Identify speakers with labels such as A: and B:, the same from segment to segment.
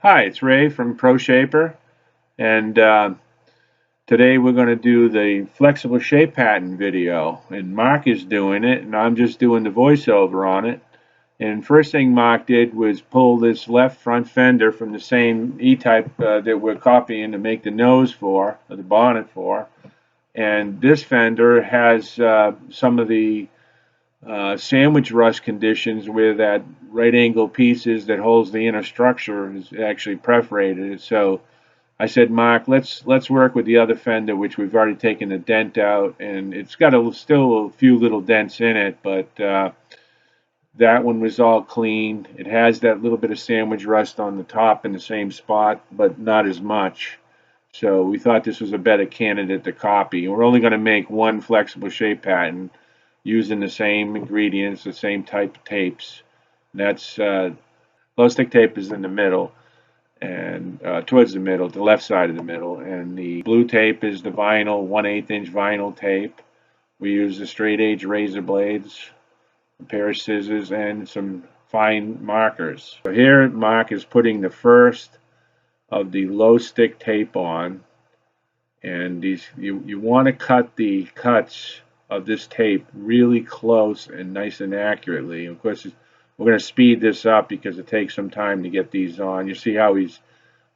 A: Hi, it's Ray from Proshaper, and today we're going to do the flexible shape pattern video. And Mark is doing it, and I'm just doing the voiceover on it. And first thing Mark did was pull this left front fender from the same E-Type that we're copying to make the nose for, or the bonnet for. And this fender has some of the sandwich rust conditions where that right angle pieces that holds the inner structure is actually perforated. So I said, Mark, let's work with the other fender, which we've already taken a dent out, and it's got still a few little dents in it, but that one was all clean. It has that little bit of sandwich rust on the top in the same spot, but not as much. So we thought this was a better candidate to copy. We're only going to make one flexible shape pattern using the same ingredients, the same type of tapes. And that's glow stick tape is in the middle, and towards the middle, the left side of the middle, and the blue tape is the vinyl, 1/8 inch vinyl tape. We use the straight edge razor blades, a pair of scissors, and some fine markers. So here Mark is putting the first of the low stick tape on, and these you want to cut the cuts of this tape really close and nice and accurately. Of course, we're going to speed this up because it takes some time to get these on. You see how he's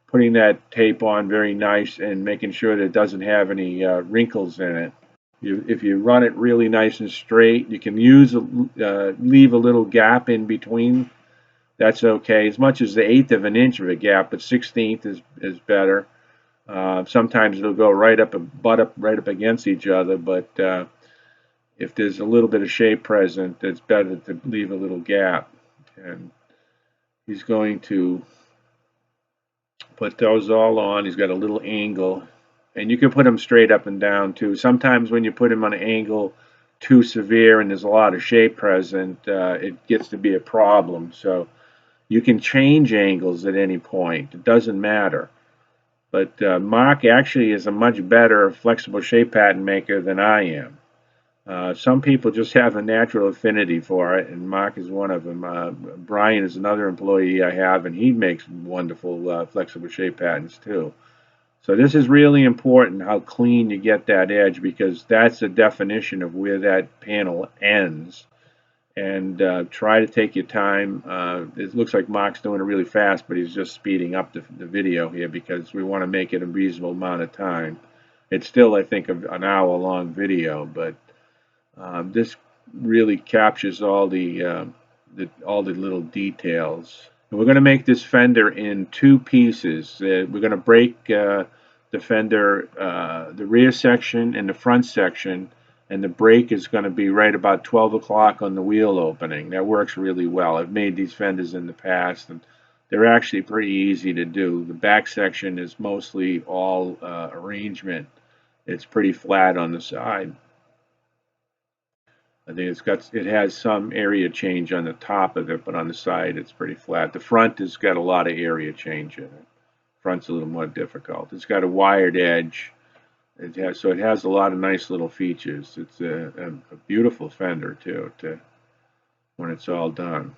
A: putting that tape on very nice and making sure that it doesn't have any wrinkles in it. If you run it really nice and straight, you can leave a little gap in between. That's okay, as much as the 1/8 of an inch of a gap, but 1/16 is better. Sometimes it'll go butt up right up against each other, but if there's a little bit of shape present, it's better to leave a little gap. And he's going to put those all on. He's got a little angle, and you can put them straight up and down too. Sometimes when you put them on an angle too severe and there's a lot of shape present, it gets to be a problem. So you can change angles at any point. It doesn't matter. But Mark actually is a much better flexible shape pattern maker than I am. Some people just have a natural affinity for it, and Mark is one of them. Brian is another employee I have, and he makes wonderful flexible shape patterns too. So this is really important, how clean you get that edge, because that's the definition of where that panel ends. And try to take your time. It looks like Mark's doing it really fast, but he's just speeding up the video here because we want to make it a reasonable amount of time. It's still, I think, an hour-long video, but this really captures all the little details. And we're going to make this fender in two pieces. We're going to break the fender, the rear section and the front section, and the break is going to be right about 12 o'clock on the wheel opening. That works really well. I've made these fenders in the past, and they're actually pretty easy to do. The back section is mostly all arrangement. It's pretty flat on the side. I think it has some area change on the top of it, but on the side it's pretty flat. The front has got a lot of area change in it. Front's a little more difficult. It's got a wired edge. It has a lot of nice little features. It's a beautiful fender too, when it's all done.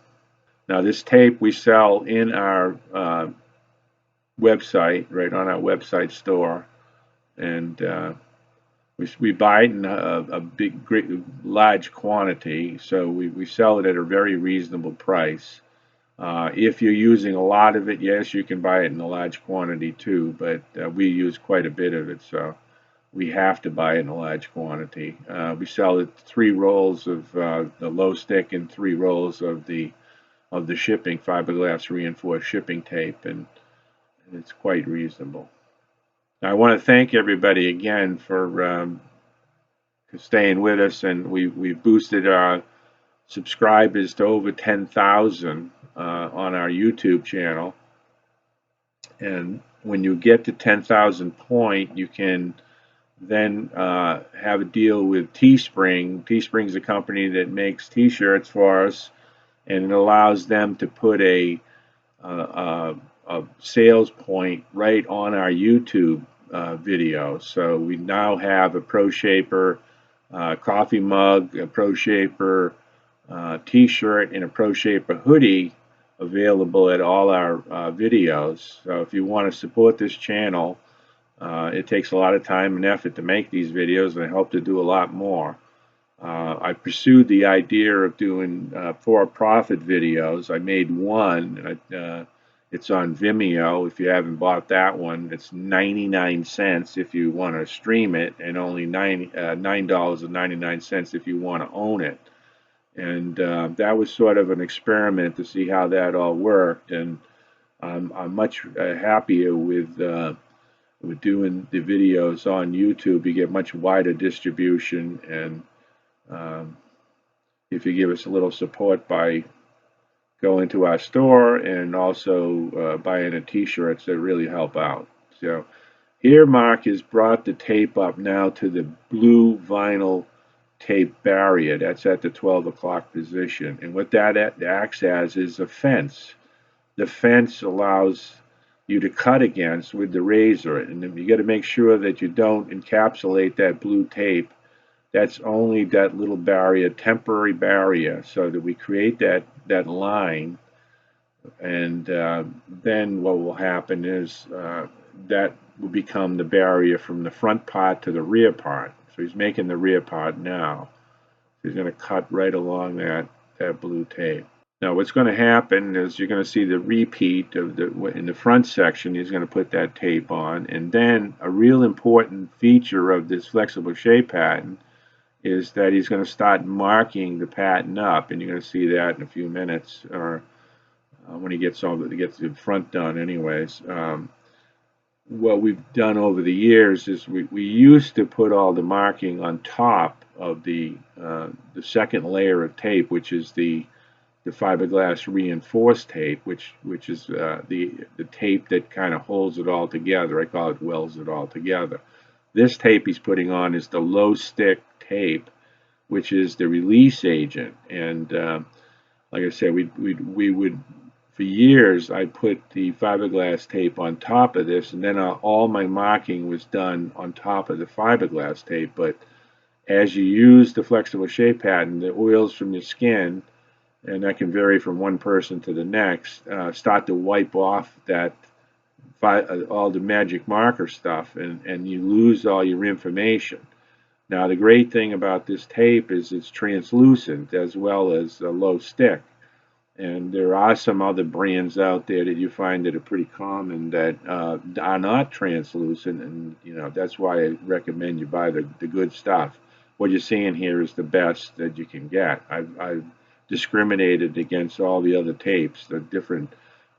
A: Now this tape we sell in our website, right on our website store, and we buy it in a large quantity, so we sell it at a very reasonable price. If you're using a lot of it, yes, you can buy it in a large quantity too, but we use quite a bit of it, so we have to buy it in a large quantity. We sell it 3 rolls of the low stick and 3 rolls of the shipping fiberglass reinforced shipping tape, and it's quite reasonable. Now, I want to thank everybody again for staying with us, and we've boosted our subscribers to over 10,000 on our YouTube channel. And when you get to 10,000 point, you can then have a deal with Teespring. Teespring's a company that makes T-shirts for us, and it allows them to put a sales point right on our YouTube video. So we now have a Proshaper coffee mug, a Proshaper T-shirt, and a Proshaper hoodie available at all our videos. So if you want to support this channel, it takes a lot of time and effort to make these videos, and I hope to do a lot more. I pursued the idea of doing for-profit videos. I made one, and it's on Vimeo. If you haven't bought that one, it's 99 cents if you want to stream it, and only $9.99 if you want to own it. And that was sort of an experiment to see how that all worked. And I'm much happier with doing the videos on YouTube. You get much wider distribution, and if you give us a little support by going to our store and also buying a t-shirts, that really help out. So here Mark has brought the tape up now to the blue vinyl tape barrier. That's at the 12 o'clock position, and what that acts as is a fence. The fence allows you to cut against with the razor, and you got to make sure that you don't encapsulate that blue tape. That's only that little barrier, temporary barrier, so that we create that line, and then what will happen is that will become the barrier from the front part to the rear part. So he's making the rear part now. He's going to cut right along that blue tape. Now what's going to happen is you're going to see the repeat of in the front section. He's going to put that tape on, and then a real important feature of this flexible shape pattern is that he's going to start marking the pattern up, and you're going to see that in a few minutes, or when he gets the front done anyways. What we've done over the years is we used to put all the marking on top of the second layer of tape, which is the fiberglass reinforced tape, which is the tape that kind of holds it all together. I call it welds it all together. This tape he's putting on is the low stick tape, which is the release agent. And like I said, we would, for years, I put the fiberglass tape on top of this, and then all my marking was done on top of the fiberglass tape. But as you use the flexible shape pattern, the oils from your skin, and that can vary from one person to the next, start to wipe off all the magic marker stuff, and you lose all your information. Now the great thing about this tape is it's translucent as well as a low stick, and there are some other brands out there that you find that are pretty common that are not translucent, and that's why I recommend you buy the good stuff. What you're seeing here is the best that you can get. I've discriminated against all the other tapes, the different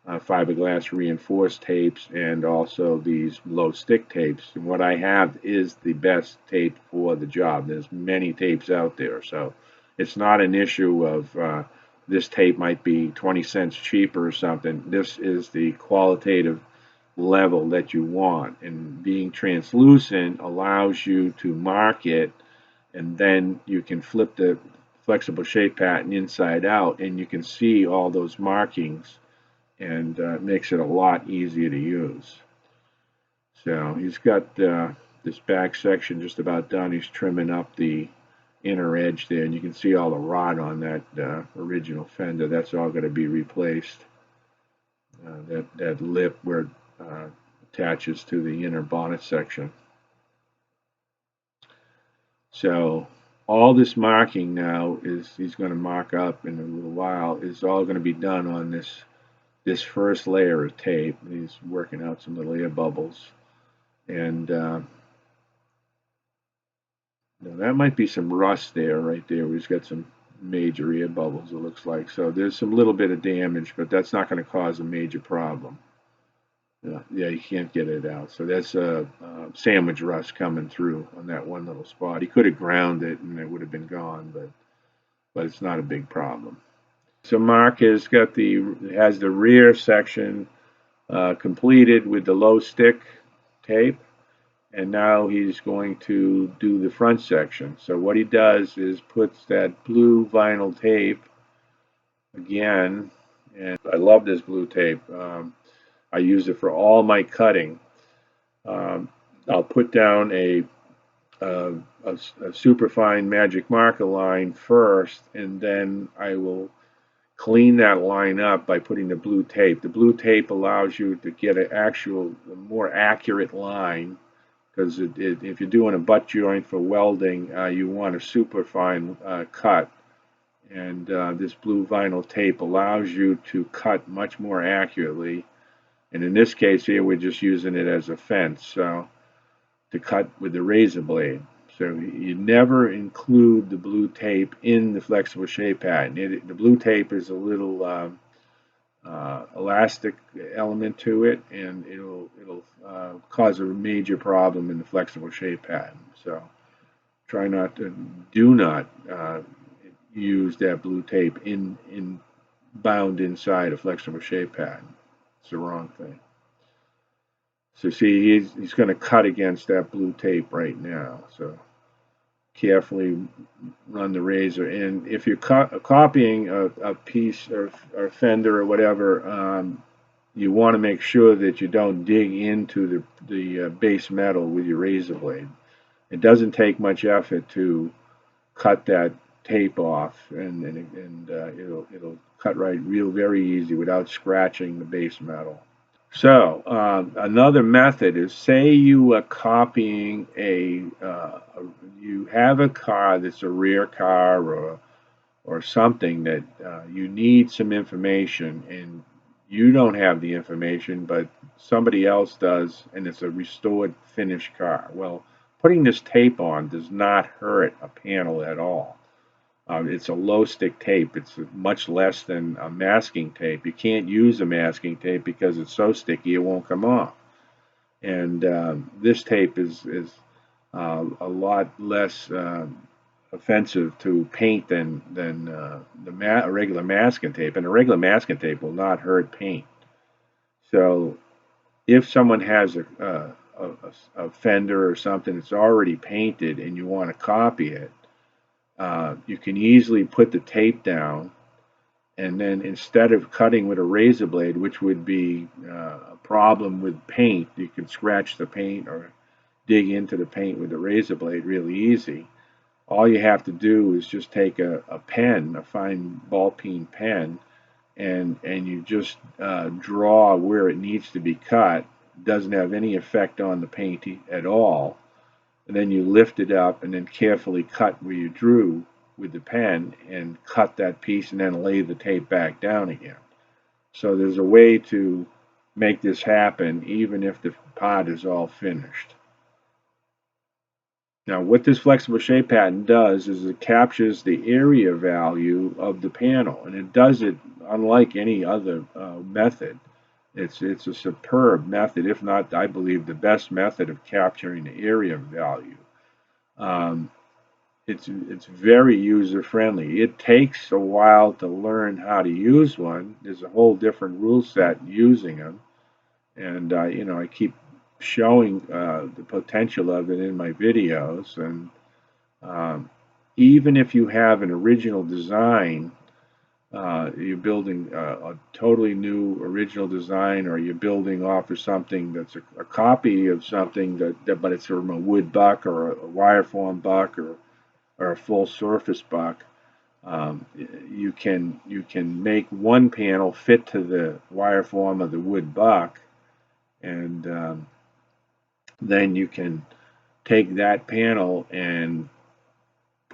A: fiberglass reinforced tapes, and also these low stick tapes. And what I have is the best tape for the job. There's many tapes out there, so it's not an issue of this tape might be 20 cents cheaper or something. This is the qualitative level that you want, and being translucent allows you to mark it, and then you can flip the flexible shape pattern inside out, and you can see all those markings, and makes it a lot easier to use. So he's got this back section just about done. He's trimming up the inner edge there, and you can see all the rot on that original Fender. That's all going to be replaced. That lip where it attaches to the inner bonnet section. So all this marking now he's going to mark up in a little while, is all going to be done on this first layer of tape. He's working out some little air bubbles, and that might be some rust there, right there. He's got some major air bubbles, it looks like. So there's some little bit of damage, but that's not going to cause a major problem. Yeah, you can't get it out. So that's a sandwich rust coming through on that one little spot. He could have ground it and it would have been gone, but it's not a big problem. So Mark has the rear section completed with the low stick tape, and now he's going to do the front section. So what he does is puts that blue vinyl tape again, and I love this blue tape. I use it for all my cutting. I'll put down a superfine magic marker line first, and then I will clean that line up by putting the blue tape. The blue tape allows you to get an actual, more accurate line, because if you're doing a butt joint for welding, you want a super fine cut. And this blue vinyl tape allows you to cut much more accurately. And in this case here, we're just using it as a fence, so to cut with the razor blade. So you never include the blue tape in the flexible shape pattern. The blue tape is a little elastic element to it, and it'll cause a major problem in the flexible shape pattern. So do not use that blue tape bound inside a flexible shape pattern. It's the wrong thing. So see, he's going to cut against that blue tape right now. So carefully run the razor. And if you're copying a piece or Fender or whatever, you want to make sure that you don't dig into the base metal with your razor blade. It doesn't take much effort to cut that tape off, and it'll cut right very easy without scratching the base metal. So another method is, say you are copying you have a car that's a rare car or something that you need some information, and you don't have the information, but somebody else does, and it's a restored finished car. Well, putting this tape on does not hurt a panel at all. It's a low stick tape. It's much less than a masking tape. You can't use a masking tape because it's so sticky it won't come off. And this tape is a lot less offensive to paint than a regular masking tape. And a regular masking tape will not hurt paint. So if someone has a Fender or something that's already painted and you want to copy it, you can easily put the tape down, and then instead of cutting with a razor blade, which would be a problem with paint, you can scratch the paint or dig into the paint with a razor blade really easy. All you have to do is just take a pen, a fine ball peen pen, and you just draw where it needs to be cut. It doesn't have any effect on the paint at all. And then you lift it up and then carefully cut where you drew with the pen and cut that piece and then lay the tape back down again. So there's a way to make this happen even if the part is all finished. Now what this flexible shape pattern does is it captures the area value of the panel, and it does it unlike any other method. It's a superb method, if not, I believe, the best method of capturing the area value. It's very user friendly. It takes a while to learn how to use one. There's a whole different rule set using them, and I keep showing the potential of it in my videos. And even if you have an original design, you're building a totally new original design, or you're building off of something that's a copy of something but it's from a wood buck or a wire form buck or a full surface buck. You can make one panel fit to the wire form of the wood buck, and then you can take that panel and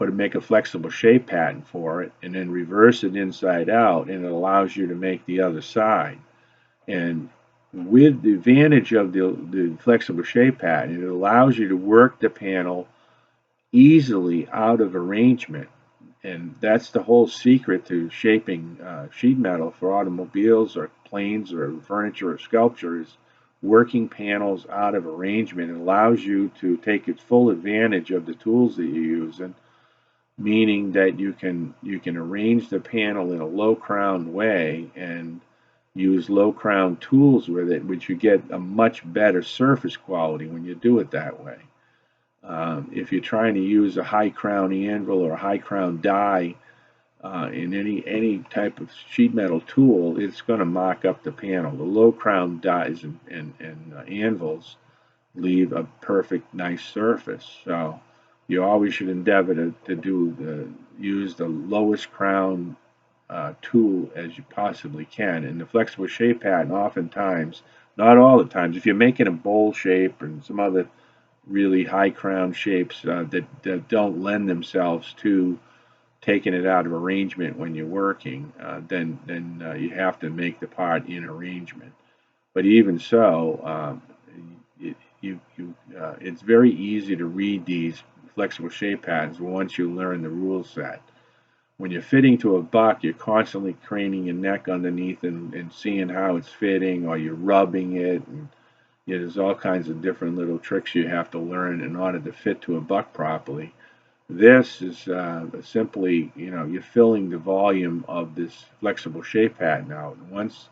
A: make a flexible shape pattern for it, and then reverse it inside out, and it allows you to make the other side. And with the advantage of the flexible shape pattern, it allows you to work the panel easily out of arrangement. And that's the whole secret to shaping sheet metal for automobiles or planes or furniture or sculpture, is working panels out of arrangement. It allows you to take its full advantage of the tools that you're using, meaning that you can arrange the panel in a low crown way and use low crown tools with it, which you get a much better surface quality when you do it that way. If you're trying to use a high crown anvil or a high crown die in any type of sheet metal tool, it's going to mock up the panel. The low crown dies and anvils leave a perfect, nice surface. So you always should endeavor to use the lowest crown tool as you possibly can. And the flexible shape pattern, oftentimes, not all the times, if you're making a bowl shape and some other really high crown shapes that don't lend themselves to taking it out of arrangement when you're working, then you have to make the part in arrangement. But even so, it's very easy to read these flexible shape patterns once you learn the rule set. When you're fitting to a buck, you're constantly craning your neck underneath and seeing how it's fitting, or you're rubbing it. And there's all kinds of different little tricks you have to learn in order to fit to a buck properly. This is simply, you're filling the volume of this flexible shape pattern out. And once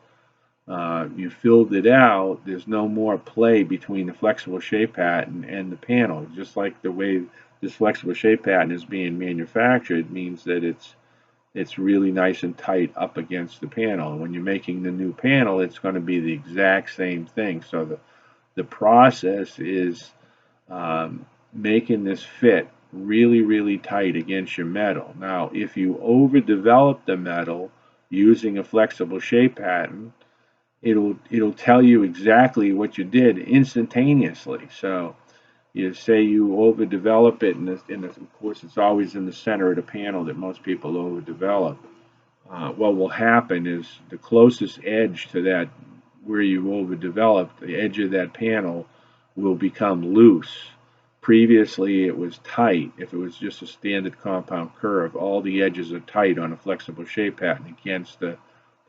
A: you filled it out, there's no more play between the flexible shape pattern and the panel. Just like the way this flexible shape pattern is being manufactured means that it's really nice and tight up against the panel. And when you're making the new panel, it's going to be the exact same thing. So the process is making this fit really, really tight against your metal. Now, if you overdevelop the metal using a flexible shape pattern, it'll tell you exactly what you did instantaneously. So you say you overdevelop it, and of course it's always in the center of the panel that most people overdevelop. What will happen is the closest edge to that where you overdeveloped, the edge of that panel will become loose. Previously it was tight. If it was just a standard compound curve, all the edges are tight on a flexible shape pattern against the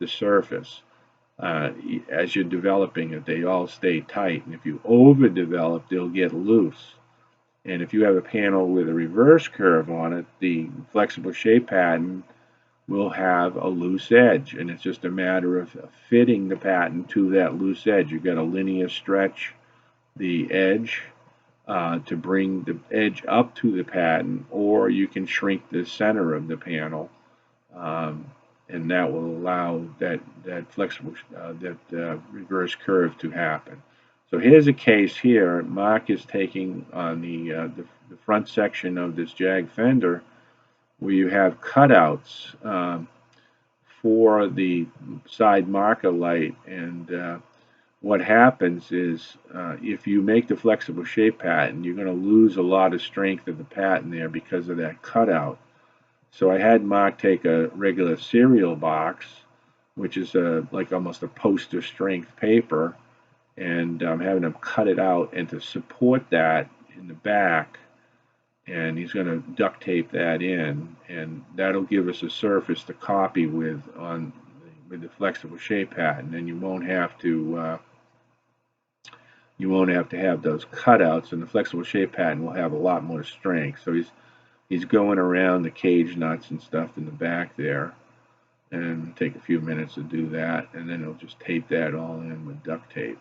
A: surface. As you're developing it, they all stay tight. And if you overdevelop, they'll get loose. And if you have a panel with a reverse curve on it, the flexible shape pattern will have a loose edge. And it's just a matter of fitting the pattern to that loose edge. You've got to linear stretch the edge to bring the edge up to the pattern, or you can shrink the center of the panel. And that will allow that flexible, reverse curve to happen. So here's a case here. Mark is taking on the front section of this Jag Fender, where you have cutouts for the side marker light. And what happens is if you make the flexible shape pattern, you're going to lose a lot of strength of the pattern there because of that cutout. So I had Mark take a regular cereal box, which is like almost a poster strength paper, and I'm having him cut it out, and to support that in the back, and he's going to duct tape that in, and that'll give us a surface to copy with the flexible shape pattern, and you won't have to have those cutouts, and the flexible shape pattern will have a lot more strength. So he's going around the cage nuts and stuff in the back there, and take a few minutes to do that, and then he'll just tape that all in with duct tape.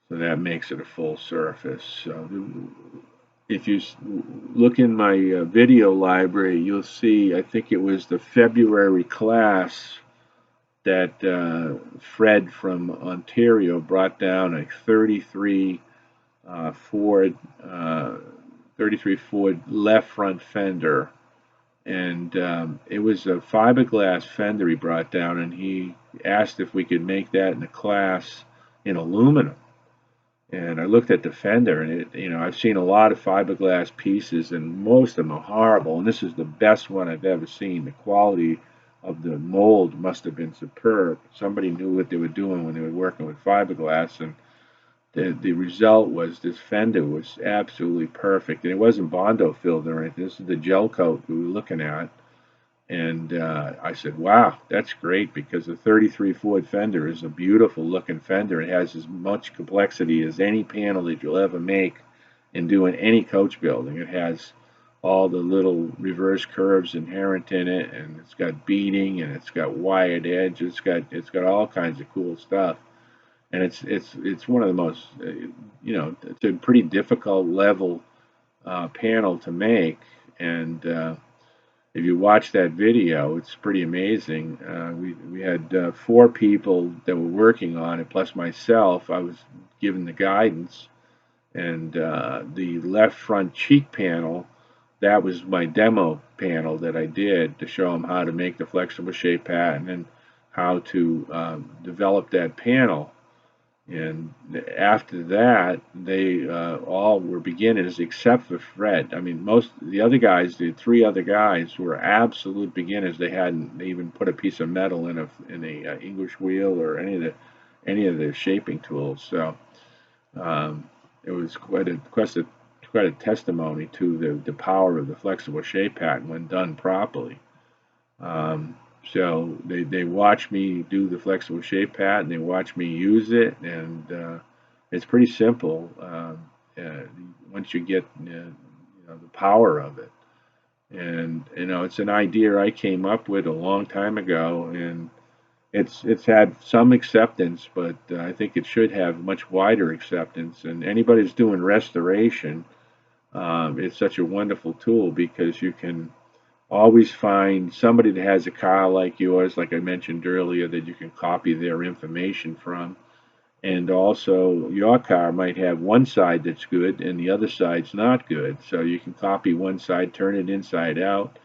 A: So that makes it a full surface. So if you look in my video library, you'll see, I think it was the February class that Fred from Ontario brought down a 33 Ford left front fender, and it was a fiberglass fender he brought down, and he asked if we could make that in the class in aluminum. And I looked at the fender, and I've seen a lot of fiberglass pieces, and most of them are horrible, and this is the best one I've ever seen. The quality of the mold must have been superb. Somebody knew what they were doing when they were working with fiberglass, and the result was this fender was absolutely perfect. And it wasn't Bondo filled or anything. This is the gel coat we were looking at. And I said, wow, that's great, because the 33 Ford Fender is a beautiful looking fender. It has as much complexity as any panel that you'll ever make in doing any coach building. It has all the little reverse curves inherent in it, and it's got beading, and it's got wired edge. It's got all kinds of cool stuff. And it's one of the most, it's a pretty difficult level panel to make. And if you watch that video, it's pretty amazing. We had 4 people that were working on it, plus myself. I was given the guidance, And the left front cheek panel, that was my demo panel that I did to show them how to make the flexible shape pattern and how to develop that panel. And after that, they all were beginners except for Fred. I mean, most the other guys, the three other guys, were absolute beginners. They hadn't even put a piece of metal in a English wheel or any of the shaping tools. So it was quite a testimony to the power of the flexible shape pattern when done properly. Um, so they watch me do the flexible shape pattern. They watch me use it, and it's pretty simple uh, once you get the power of it. And it's an idea I came up with a long time ago, and it's had some acceptance, but I think it should have much wider acceptance. And anybody who's doing restoration, it's such a wonderful tool because you can always find somebody that has a car like yours, like I mentioned earlier, that you can copy their information from. And also, your car might have one side that's good and the other side's not good. So you can copy one side, turn it inside out,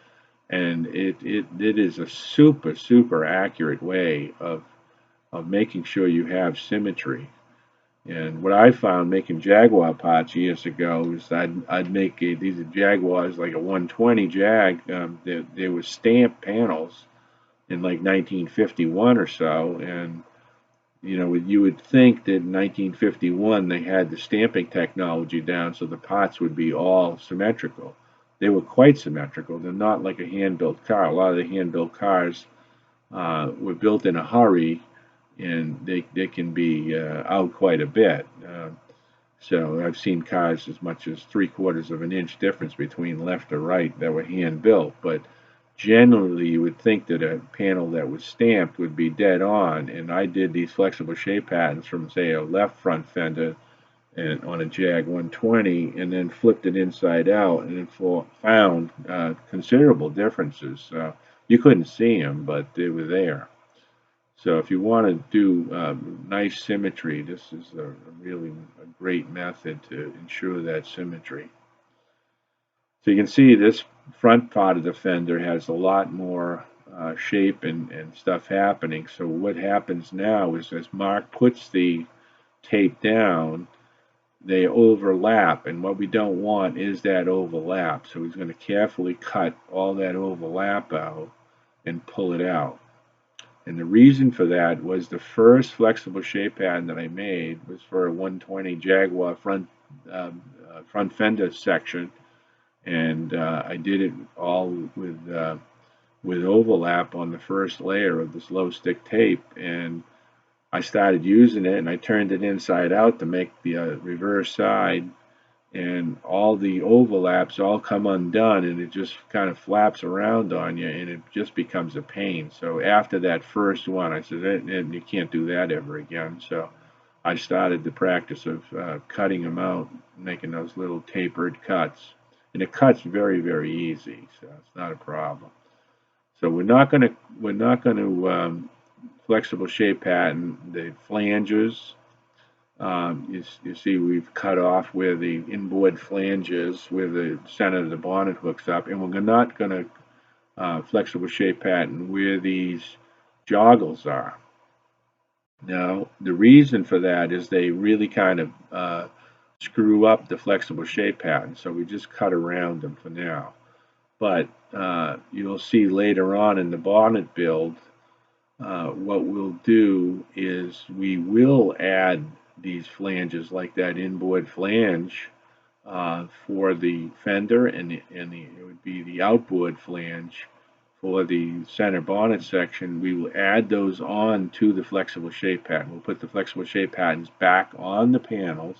A: and it is a super accurate way of making sure you have symmetry. And what I found making Jaguar parts years ago is I'd make these Jaguars like a 120 Jag. They were stamped panels in like 1951 or so, and you would think that in 1951 they had the stamping technology down, so the parts would be all symmetrical. They were quite symmetrical. They're not like a hand-built car. A lot of the hand-built cars were built in a hurry, and they can be out quite a bit. So I've seen cars as much as 3/4 of an inch difference between left or right that were hand built, but generally you would think that a panel that was stamped would be dead on. And I did these flexible shape patterns from, say, a left front fender and on a Jag 120, and then flipped it inside out, and found considerable differences. You couldn't see them, but they were there. So if you want to do nice symmetry, this is really a great method to ensure that symmetry. So you can see this front part of the fender has a lot more shape and stuff happening. So what happens now is as Mark puts the tape down, they overlap, and what we don't want is that overlap. So he's going to carefully cut all that overlap out and pull it out. And the reason for that was the first flexible shape pattern that I made was for a 120 Jaguar front fender section, and I did it all with overlap on the first layer of this low stick tape. And I started using it, and I turned it inside out to make the reverse side, and all the overlaps all come undone, and it just kind of flaps around on you, and it just becomes a pain. So after that first one, I said, you can't do that ever again. So I started the practice of cutting them out, making those little tapered cuts, and it cuts very easy, so it's not a problem. So we're not going to flexible shape pattern the flanges. You see we've cut off where the inboard flange is, where the center of the bonnet hooks up, and we're not going to flexible shape pattern where these joggles are. Now, the reason for that is they really kind of screw up the flexible shape pattern, so we just cut around them for now. But you'll see later on in the bonnet build, what we'll do is we will add these flanges like that inboard flange for the fender, and it would be the outboard flange for the center bonnet section. We will add those on to the flexible shape pattern. We'll put the flexible shape patterns back on the panels,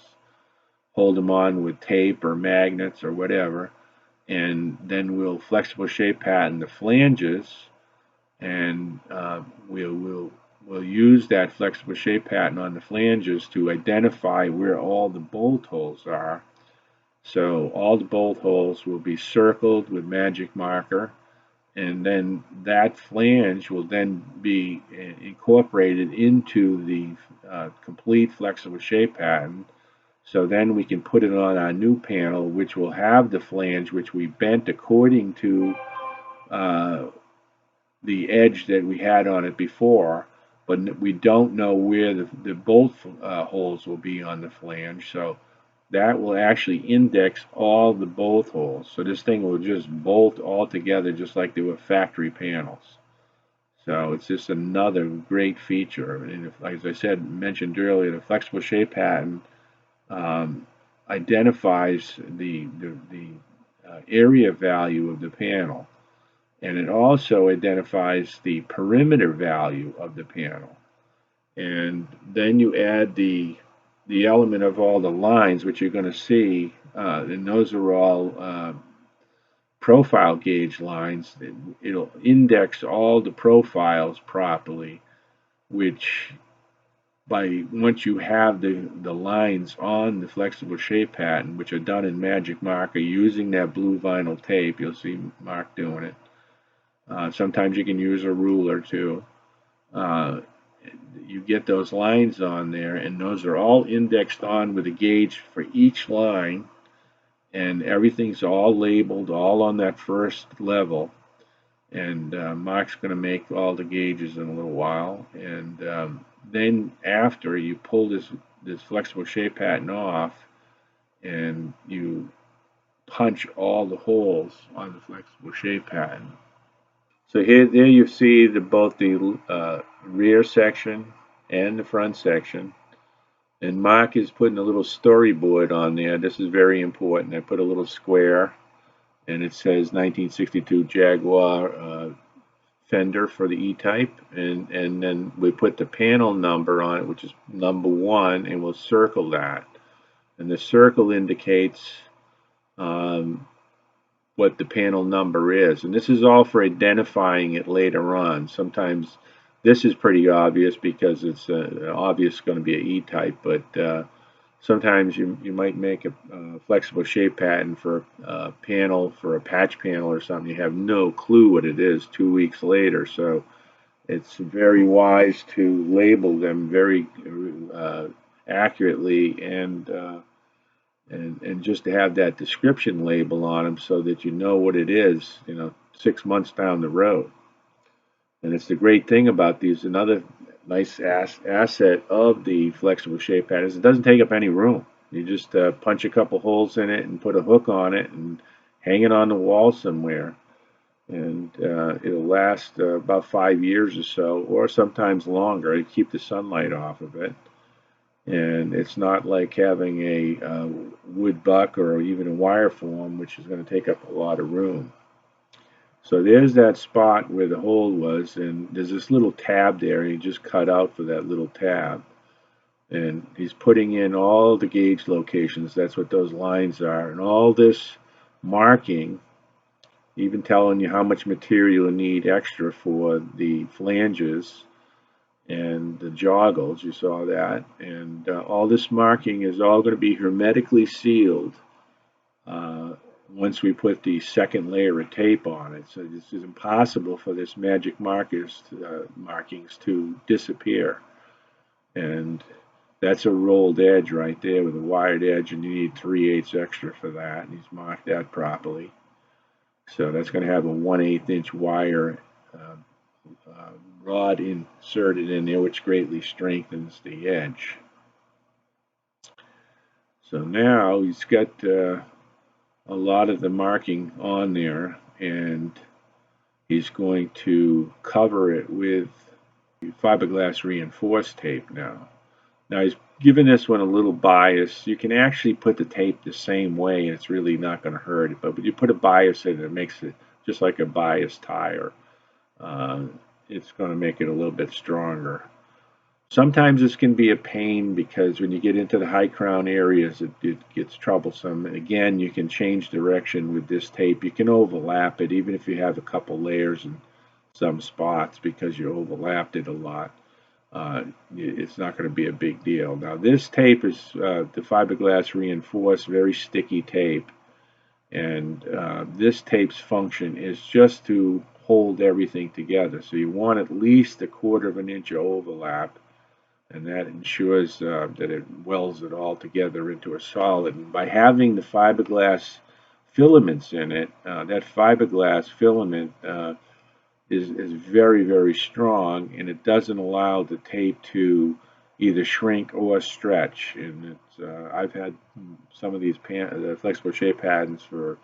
A: hold them on with tape or magnets or whatever, and then we'll flexible shape pattern the flanges, and we'll use that flexible shape pattern on the flanges to identify where all the bolt holes are. So all the bolt holes will be circled with magic marker, and then that flange will then be incorporated into the complete flexible shape pattern. So then we can put it on our new panel, which will have the flange, which we bent according to uh, the edge that we had on it before, but we don't know where the bolt holes will be on the flange. So that will actually index all the bolt holes. So this thing will just bolt all together just like they were factory panels. So it's just another great feature. And if, as I said, mentioned earlier, the flexible shape pattern um, identifies the area value of the panel, and it also identifies the perimeter value of the panel. And then you add the element of all the lines, which you're going to see, and those are all profile gauge lines. It'll index all the profiles properly, which once you have the lines on the flexible shape pattern, which are done in Magic Marker using that blue vinyl tape, you'll see Mark doing it. Sometimes you can use a ruler too. Uh, you get those lines on there, and those are all indexed on with a gauge for each line, and everything's all labeled, all on that first level. And Mark's going to make all the gauges in a little while, and then after you pull this flexible shape pattern off, and you punch all the holes on the flexible shape pattern. So there you see both the rear section and the front section. And Mark is putting a little storyboard on there. This is very important. I put a little square, and it says 1962 Jaguar Fender for the E-Type, and then we put the panel number on it, which is number 1, and we'll circle that. And the circle indicates what the panel number is. And this is all for identifying it later on. Sometimes this is pretty obvious because it's obvious going to be an E-type, but sometimes you might make a flexible shape pattern for a panel, for a patch panel or something. You have no clue what it is 2 weeks later. So it's very wise to label them very accurately and just to have that description label on them so that you know what it is, 6 months down the road. And it's the great thing about these. Another nice asset of the flexible shape pattern is it doesn't take up any room. You just punch a couple holes in it and put a hook on it and hang it on the wall somewhere. And it'll last about 5 years or so, or sometimes longer, to keep the sunlight off of it. And it's not like having a wood buck or even a wire form, which is going to take up a lot of room. So there's that spot where the hole was, and there's this little tab there, and he just cut out for that little tab. And he's putting in all the gauge locations. That's what those lines are. And all this marking, even telling you how much material you need extra for the flanges and the joggles, you saw that, and all this marking is all going to be hermetically sealed once we put the second layer of tape on it. So this is impossible for this magic markings to disappear. And that's a rolled edge right there with a wired edge, and you need 3/8 extra for that, and he's marked that properly. So that's going to have a 1/8 inch wire rod inserted in there, which greatly strengthens the edge. So now he's got a lot of the marking on there, and he's going to cover it with fiberglass reinforced tape now. Now he's given this one a little bias. You can actually put the tape the same way, and it's really not going to hurt it, but when you put a bias in it, it makes it just like a bias tire. It's going to make it a little bit stronger. Sometimes this can be a pain because when you get into the high crown areas, it gets troublesome. And again, you can change direction with this tape. You can overlap it, even if you have a couple layers in some spots because you overlapped it a lot. It's not going to be a big deal. Now, this tape is the fiberglass reinforced, very sticky tape. And this tape's function is just to hold everything together. So you want at least 1/4 of an inch of overlap. and that ensures that it welds it all together into a solid. And by having the fiberglass filaments in it, that fiberglass filament is very, very strong, and it doesn't allow the tape to either shrink or stretch. And I've had some of these flexible shape patterns for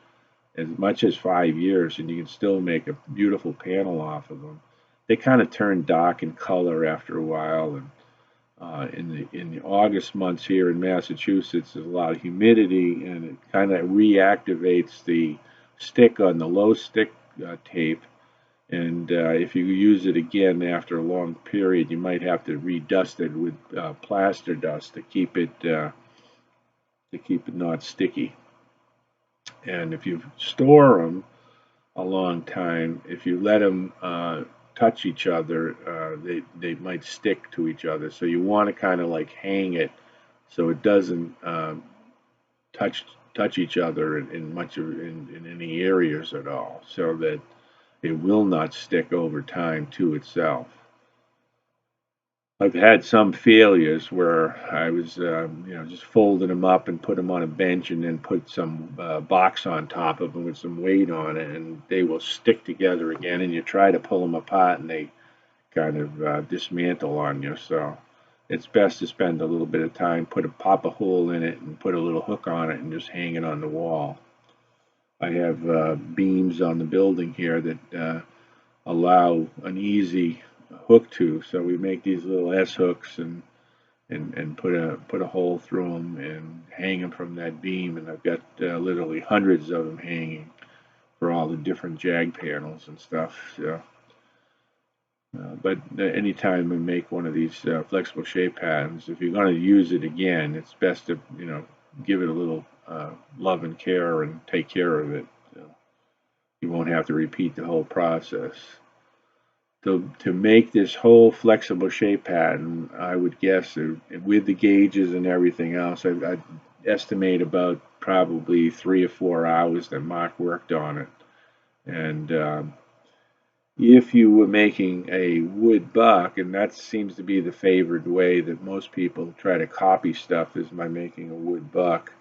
A: as much as 5 years, and you can still make a beautiful panel off of them. They kind of turn dark in color after a while, and in the August months here in Massachusetts, there's a lot of humidity, and it kind of reactivates the stick on the low stick tape. And if you use it again after a long period, you might have to redust it with plaster dust to keep it not sticky. And if you store them a long time, if you let them touch each other, they might stick to each other. So you want to kind of like hang it so it doesn't touch each other in any areas at all, so that it will not stick over time to itself. I've had some failures where I was, just folding them up and put them on a bench and then put some box on top of them with some weight on it, and they will stick together again. And you try to pull them apart, and they kind of dismantle on you. So it's best to spend a little bit of time, pop a hole in it, and put a little hook on it, and just hang it on the wall. I have beams on the building here that allow an easy hook to, so we make these little S hooks and put a hole through them and hang them from that beam, and I've got literally hundreds of them hanging for all the different Jag panels and stuff. So, but anytime we make one of these flexible shape patterns, if you're going to use it again, it's best to give it a little love and care and take care of it. So you won't have to repeat the whole process. To make this whole flexible shape pattern, I would guess with the gauges and everything else, I'd estimate about probably 3 or 4 hours that Mark worked on it. And if you were making a wood buck, and that seems to be the favored way that most people try to copy stuff, is by making a wood buck,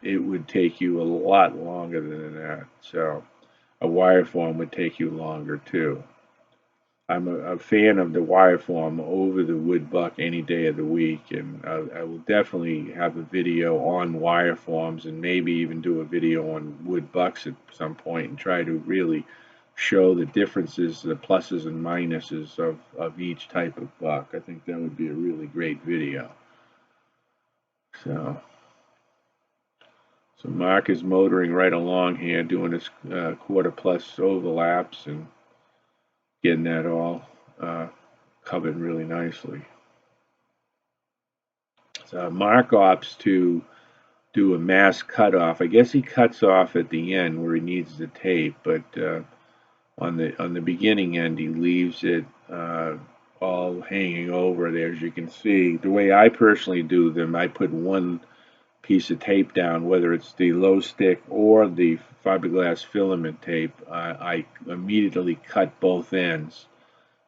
A: it would take you a lot longer than that. So a wire form would take you longer too. I'm a fan of the wire form over the wood buck any day of the week, and I will definitely have a video on wire forms, and maybe even do a video on wood bucks at some point, and try to really show the differences, the pluses and minuses of each type of buck. I think that would be a really great video. So Mark is motoring right along here, doing his quarter plus overlaps and getting that all covered really nicely. So Mark opts to do a mass cutoff. I guess he cuts off at the end where he needs the tape, but on the beginning end he leaves it all hanging over there. As you can see, the way I personally do them, I put one piece of tape down, whether it's the low stick or the fiberglass filament tape. I immediately cut both ends,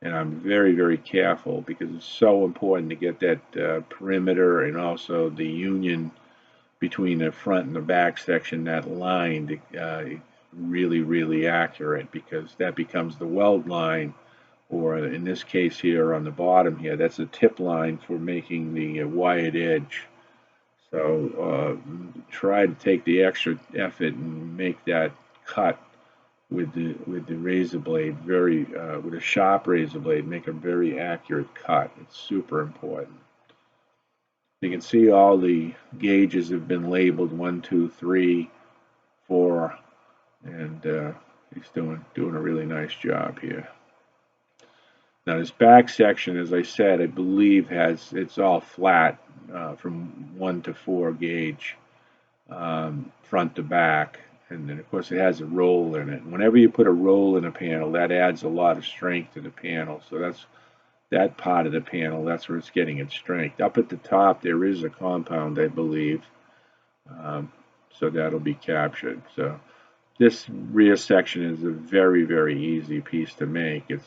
A: and I'm very, very careful because it's so important to get that perimeter and also the union between the front and the back section, that line, really, really accurate, because that becomes the weld line, or in this case here on the bottom here, that's a tip line for making the wired edge. So try to take the extra effort and make that cut with the razor blade, with a sharp razor blade, make a very accurate cut. It's super important. You can see all the gauges have been labeled 1, 2, 3, 4, and he's doing a really nice job here. Now this back section, as I said, I believe it's all flat from 1 to 4 gauge, front to back, and then of course it has a roll in it. Whenever you put a roll in a panel, that adds a lot of strength to the panel. So that's that part of the panel. That's where it's getting its strength. Up at the top there is a compound, I believe, so that'll be captured. So This rear section is a very, very easy piece to make. It's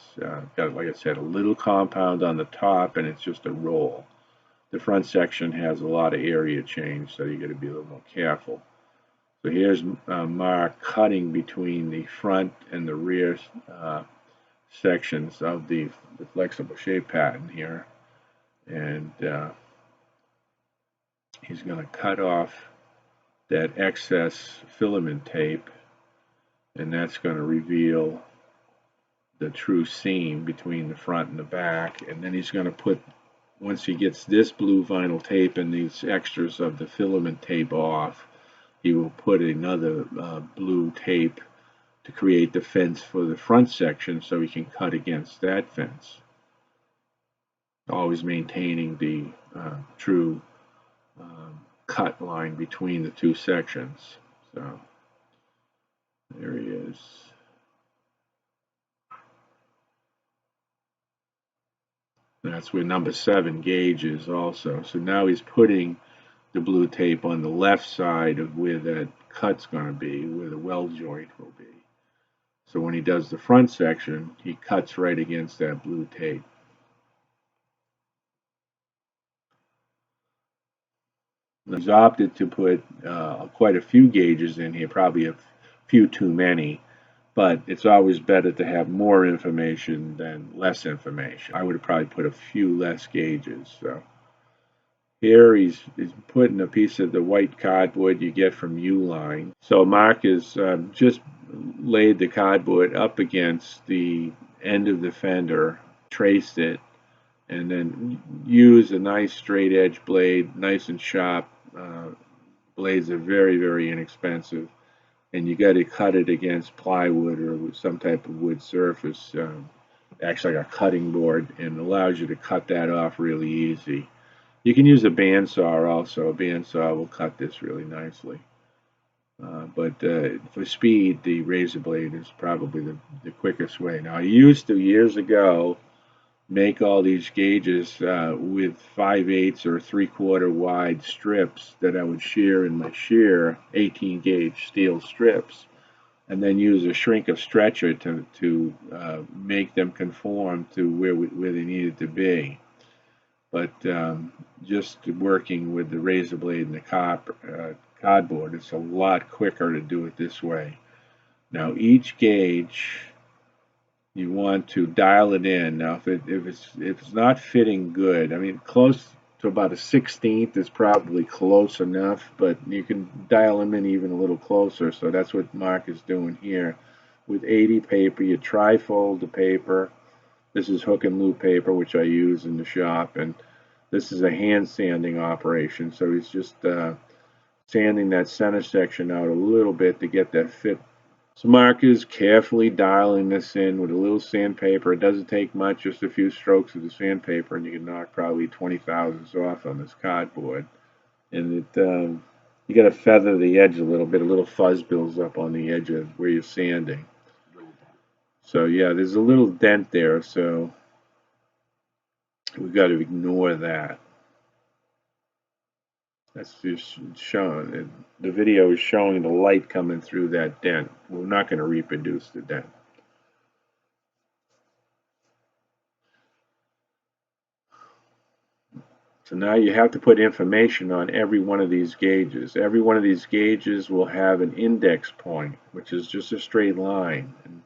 A: got, like I said, a little compound on the top, and it's just a roll. The front section has a lot of area change, so you got to be a little more careful. So here's Mark cutting between the front and the rear sections of the flexible shape pattern here, and he's going to cut off that excess filament tape, and that's going to reveal the true seam between the front and the back. And then he's going to put, once he gets this blue vinyl tape and these extras of the filament tape off, he will put another blue tape to create the fence for the front section, so he can cut against that fence, always maintaining the true cut line between the two sections. So there he is. That's where number 7 gauge is also. So now he's putting the blue tape on the left side of where that cut's going to be, where the weld joint will be. So when he does the front section, he cuts right against that blue tape. He's opted to put quite a few gauges in here, probably a few too many, but it's always better to have more information than less information. I would have probably put a few less gauges. So here he's putting a piece of the white cardboard you get from Uline. So Mark has just laid the cardboard up against the end of the fender, traced it, and then use a nice straight edge blade, nice and sharp. Blades are very, very inexpensive, and you got to cut it against plywood or some type of wood surface, actually like a cutting board, and allows you to cut that off really easy. You can use a bandsaw also. A bandsaw will cut this really nicely. But for speed, the razor blade is probably the quickest way. Now, I used to, years ago, make all these gauges with 5/8 or 3/4 wide strips that I would shear in my shear, 18 gauge steel strips, and then use a shrink of stretcher to make them conform to where they needed to be. But just working with the razor blade and the cardboard, it's a lot quicker to do it this way. Now each gauge, you want to dial it in. Now, if it's not fitting good, I mean, close to about a 1/16 is probably close enough, but you can dial them in even a little closer. So that's what Mark is doing here. With 80 paper, you trifold the paper. This is hook and loop paper, which I use in the shop, and this is a hand sanding operation. So he's just sanding that center section out a little bit to get that fit. So Mark is carefully dialing this in with a little sandpaper. It doesn't take much, just a few strokes of the sandpaper, and you can knock probably 20 thousandths off on this cardboard. And you got to feather the edge a little fuzz builds up on the edge of where you're sanding. So yeah, there's a little dent there, so we've got to ignore that. That's just showing. The video is showing the light coming through that dent. We're not going to reproduce the dent. So now you have to put information on every one of these gauges. Every one of these gauges will have an index point, which is just a straight line. And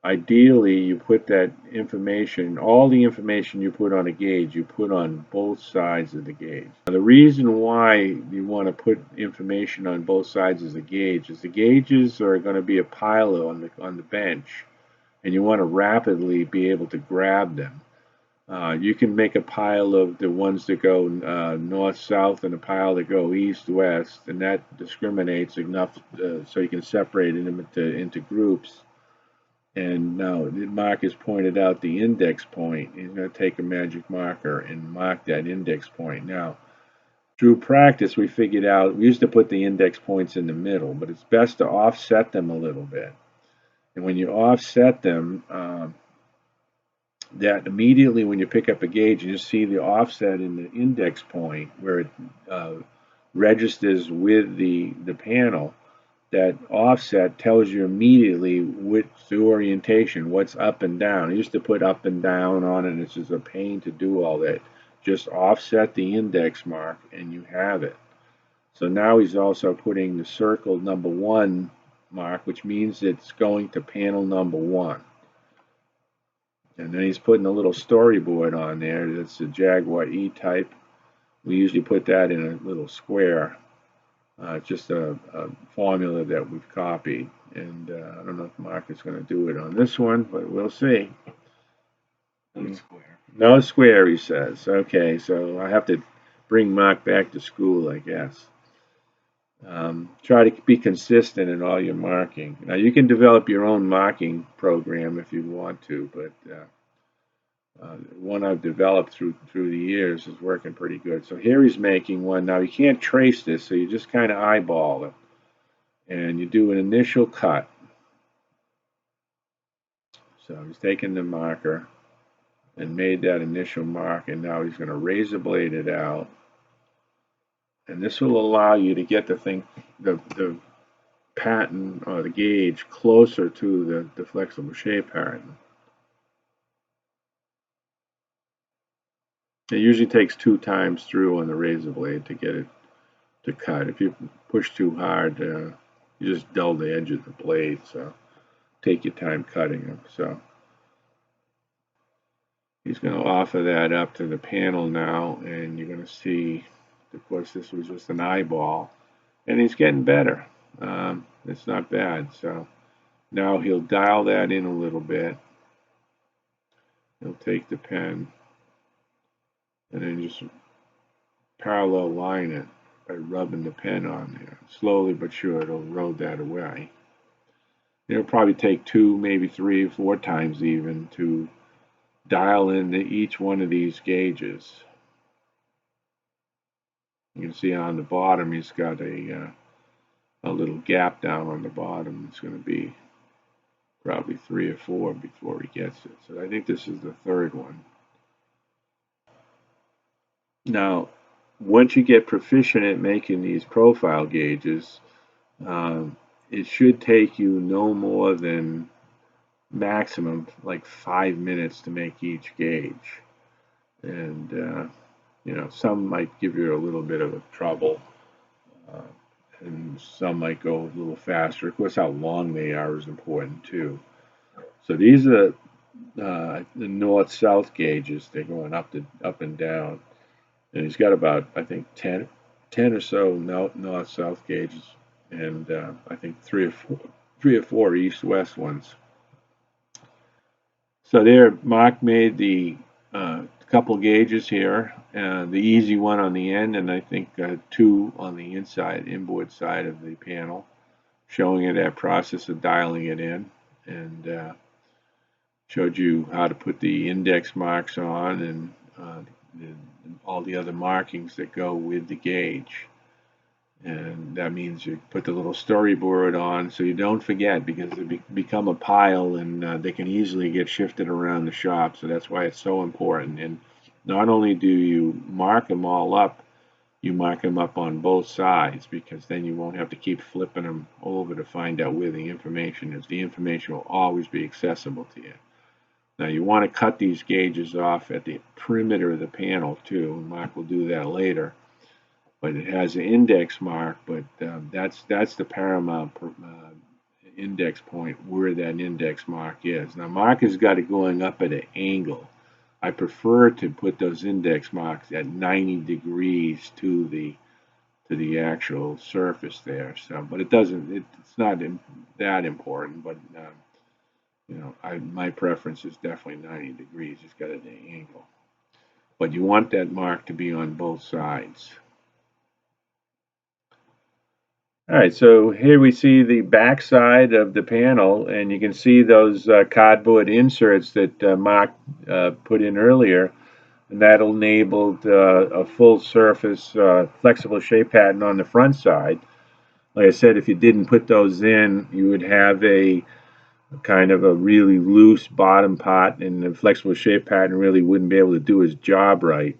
A: ideally, you put that information, all the information you put on a gauge, you put on both sides of the gauge. Now, the reason why you want to put information on both sides of the gauge is the gauges are going to be a pile on the bench, and you want to rapidly be able to grab them. You can make a pile of the ones that go north-south and a pile that go east-west, and that discriminates enough so you can separate them into groups. And now Mark has pointed out the index point. He's going to take a magic marker and mark that index point. Now, through practice, we figured out, we used to put the index points in the middle, but it's best to offset them a little bit. And when you offset them, that immediately when you pick up a gauge, you see the offset in the index point where it registers with the panel. that offset tells you immediately which the orientation, what's up and down. I used to put up and down on it, and it's just a pain to do all that. Just offset the index mark, and you have it. So now he's also putting the circle number 1 mark, which means it's going to panel number 1. And then he's putting a little storyboard on there. That's a Jaguar E-Type. We usually put that in a little square. Just a formula that we've copied. And I don't know if Mark is going to do it on this one, but we'll see.
B: No square.
A: No square, he says. Okay, so I have to bring Mark back to school, I guess. Try to be consistent in all your marking. Now, you can develop your own marking program if you want to, but one I've developed through the years is working pretty good. So here he's making one. Now, you can't trace this, so you just kind of eyeball it. And you do an initial cut. So he's taken the marker and made that initial mark, and now he's going to razor blade it out. And this will allow you to get the thing, the pattern or the gauge closer to the flexible shape pattern. It usually takes 2 times through on the razor blade to get it to cut. If you push too hard, you just dull the edge of the blade. So take your time cutting them. So he's going to offer that up to the panel now, and you're going to see. Of course, this was just an eyeball, and he's getting better. It's not bad. So now he'll dial that in a little bit. He'll take the pen and then just parallel line it by rubbing the pen on there. Slowly but sure, it'll erode that away. It'll probably take 2, maybe 3 or 4 times even to dial into each one of these gauges. You can see on the bottom he's got a little gap down on the bottom. It's going to be probably 3 or 4 before he gets it. So I think this is the 3rd one. Now, once you get proficient at making these profile gauges, it should take you no more than maximum like 5 minutes to make each gauge. And you know, some might give you a little bit of a trouble, and some might go a little faster. Of course, how long they are is important too. So these are the north-south gauges. They're going up and down, and he's got about, I think, 10 or so north-south gauges, and I think 3 or 4 east-west ones. So there, Mark made the couple gauges here, the easy one on the end, and I think 2 on the inboard side of the panel, showing you that process of dialing it in, and showed you how to put the index marks on and all the other markings that go with the gauge. And that means you put the little storyboard on so you don't forget, because they become a pile, and they can easily get shifted around the shop. So that's why it's so important. And not only do you mark them all up, you mark them up on both sides, because then you won't have to keep flipping them over to find out where the information is. The information will always be accessible to you. Now you want to cut these gauges off at the perimeter of the panel too, and Mark will do that later. But it has an index mark, but that's the paramount index point where that index mark is. Now Mark has got it going up at an angle. I prefer to put those index marks at 90 degrees to the actual surface there. So, but it's not that important. But you know, my preference is definitely 90 degrees. It's got an angle. But you want that mark to be on both sides. All right, so here we see the back side of the panel, and you can see those cardboard inserts that Mark put in earlier, and that enabled a full surface flexible shape pattern on the front side. Like I said, if you didn't put those in, you would have a kind of a really loose bottom part, and the flexible shape pattern really wouldn't be able to do his job right.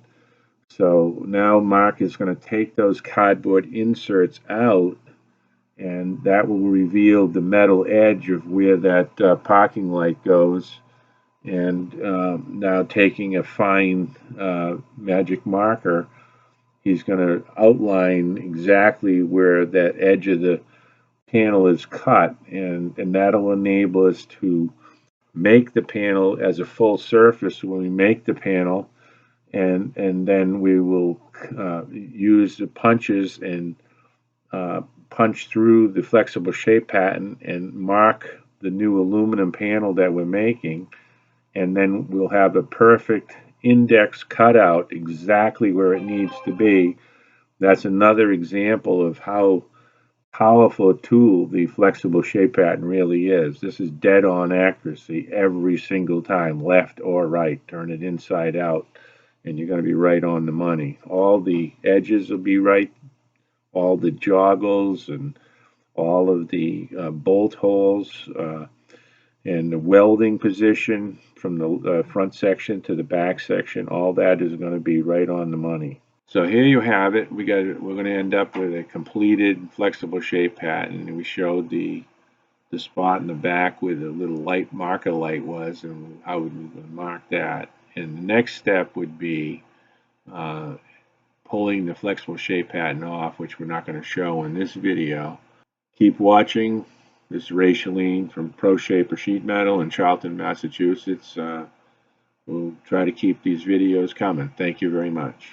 A: So now Mark is going to take those cardboard inserts out and that will reveal the metal edge of where that parking light goes. And now taking a fine magic marker, he's going to outline exactly where that edge of the panel is cut, and that'll enable us to make the panel as a full surface when we make the panel, and then we will use the punches and punch through the flexible shape pattern and mark the new aluminum panel that we're making, and then we'll have a perfect index cutout exactly where it needs to be. That's another example of how powerful a tool the flexible shape pattern really is. This is dead on accuracy every single time, left or right. Turn it inside out, and you're going to be right on the money. All the edges will be right, all the joggles and all of the bolt holes and the welding position from the front section to the back section. All that is going to be right on the money. So here you have it. We're going to end up with a completed flexible shape pattern. And we showed the spot in the back where the little light marker light was and how we would mark that. And the next step would be pulling the flexible shape pattern off, which we're not going to show in this video. Keep watching. This is Ray Chalene from Proshaper Sheet Metal in Charlton, Massachusetts. We'll try to keep these videos coming. Thank you very much.